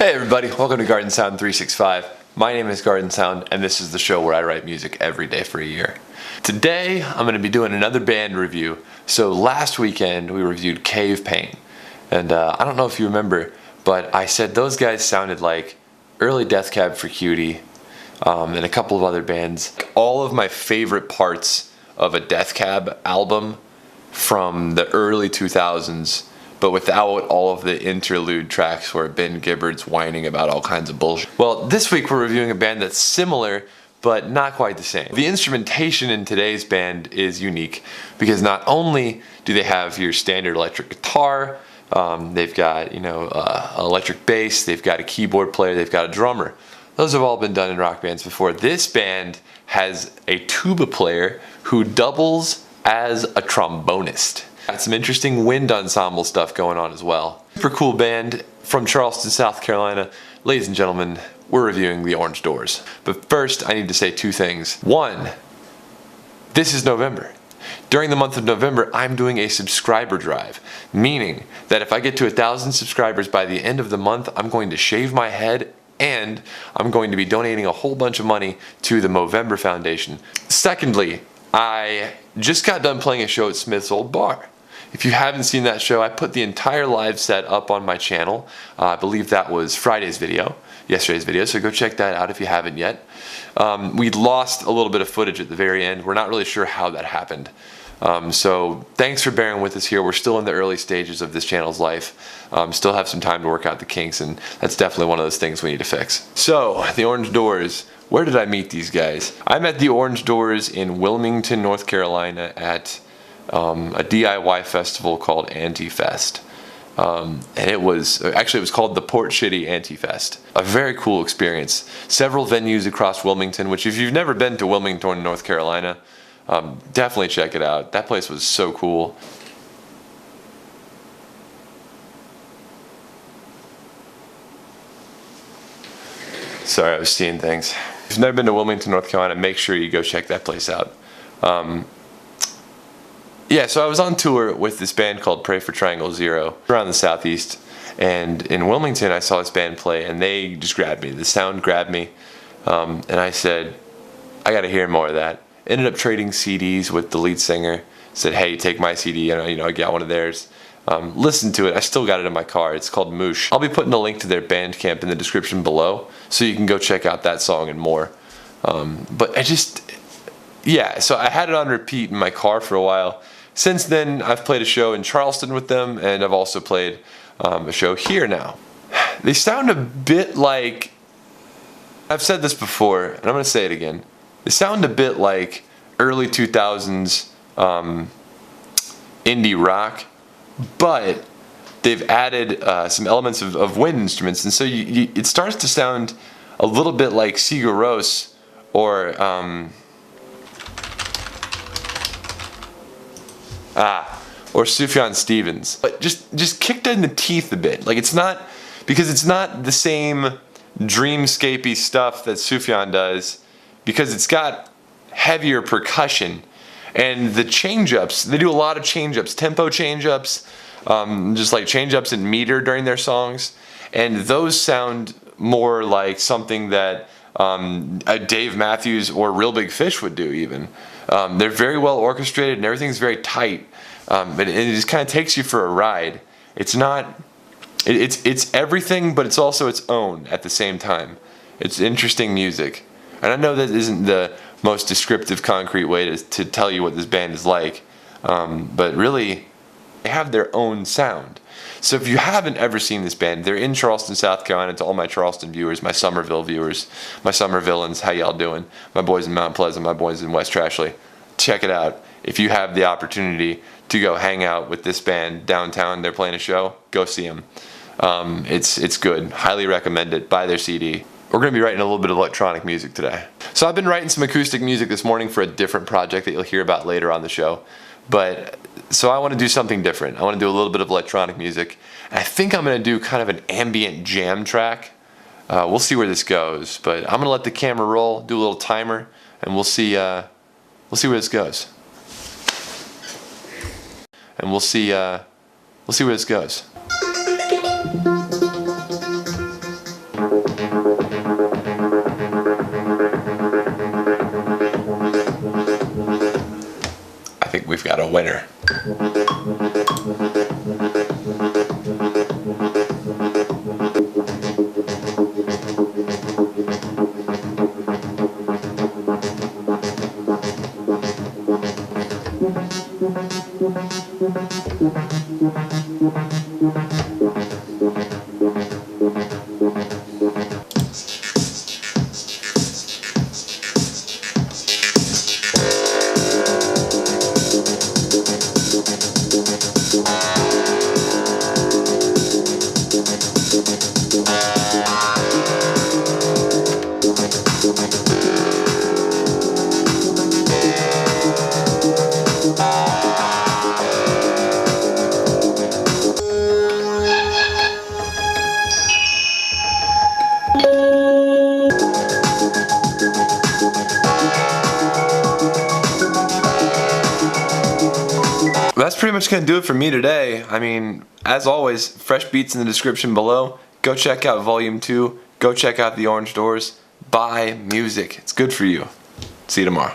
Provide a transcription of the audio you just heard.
Hey everybody, welcome to Garden Sound 365. My name is Garden Sound, and this is the show where I write music every day for a year. Today, I'm going to be doing another band review. So last weekend, we reviewed Cave Pain. And I don't know if you remember, but I said those guys sounded like early Death Cab for Cutie, and a couple of other bands. All of my favorite parts of a Death Cab album from the early 2000s, but without all of the interlude tracks where Ben Gibbard's whining about all kinds of bullshit. Well, this week we're reviewing a band that's similar, but not quite the same. The instrumentation in today's band is unique because not only do they have your standard electric guitar, they've got, electric bass, they've got a keyboard player, they've got a drummer. Those have all been done in rock bands before. This band has a tuba player who doubles as a trombonist. Got some interesting wind ensemble stuff going on as well. Super cool band from Charleston, South Carolina. Ladies and gentlemen, we're reviewing the Orange Doors. But first, I need to say two things. One, this is November. During the month of November, I'm doing a subscriber drive, meaning that if I get to 1,000 subscribers by the end of the month, I'm going to shave my head and I'm going to be donating a whole bunch of money to the Movember Foundation. Secondly, I just got done playing a show at Smith's Old Bar. If you haven't seen that show, I put the entire live set up on my channel. I believe that was yesterday's video, so go check that out if you haven't yet. We lost a little bit of footage at the very end. We're not really sure how that happened. So thanks for bearing with us here. We're still in the early stages of this channel's life. Still have some time to work out the kinks, and that's definitely one of those things we need to fix. So, the Orange Doors. Where did I meet these guys? I met the Orange Doors in Wilmington, North Carolina at a DIY festival called Anti-Fest. And it was called the Port Shitty Anti-Fest. A very cool experience. Several venues across Wilmington, which if you've never been to Wilmington, North Carolina, definitely check it out. That place was so cool. Sorry, I was seeing things. If you've never been to Wilmington, North Carolina, make sure you go check that place out. Yeah, so I was on tour with this band called Pray for Triangle Zero around the Southeast, and in Wilmington I saw this band play and they just grabbed me. The sound grabbed me, and I said, I gotta hear more of that. Ended up trading CDs with the lead singer. Said, hey, take my CD, and I got one of theirs. Listened to it. I still got it in my car. It's called Moosh. I'll be putting a link to their Bandcamp in the description below, so you can go check out that song and more. But so I had it on repeat in my car for a while. Since then, I've played a show in Charleston with them, and I've also played a show here now. They sound a bit like, I've said this before, and I'm going to say it again. They sound a bit like early 2000s indie rock, but they've added some elements of wind instruments, and so it starts to sound a little bit like Sigur Rós or Sufjan Stevens, but just kicked in the teeth a bit. Like it's not the same dreamscapey stuff that Sufjan does, because it's got heavier percussion, and the change-ups, they do a lot of change-ups, tempo change-ups, just like change-ups in meter during their songs, and those sound more like something that Dave Matthews or Real Big Fish would do even. They're very well orchestrated and everything's very tight, but it just kind of takes you for a ride. It's everything, but it's also its own at the same time. It's interesting music, and I know that isn't the most descriptive, concrete way to tell you what this band is like, but really, they have their own sound. So if you haven't ever seen this band, they're in Charleston, South Carolina. To all my Charleston viewers, my Somerville viewers, my Summer villains, how y'all doing? My boys in Mount Pleasant, my boys in West Trashley. Check it out. If you have the opportunity to go hang out with this band downtown, they're playing a show, go see them. It's good. Highly recommend it. Buy their CD. We're going to be writing a little bit of electronic music today. So I've been writing some acoustic music this morning for a different project that you'll hear about later on the show. So I want to do something different. I want to do a little bit of electronic music. And I think I'm going to do kind of an ambient jam track. We'll see where this goes, but I'm going to let the camera roll, do a little timer, and we'll see where this goes. And we'll see where this goes. we've got a winner. That's pretty much going to do it for me today. I mean, as always, fresh beats in the description below. Go check out Volume 2. Go check out the Orange Doors. Buy music. It's good for you. See you tomorrow.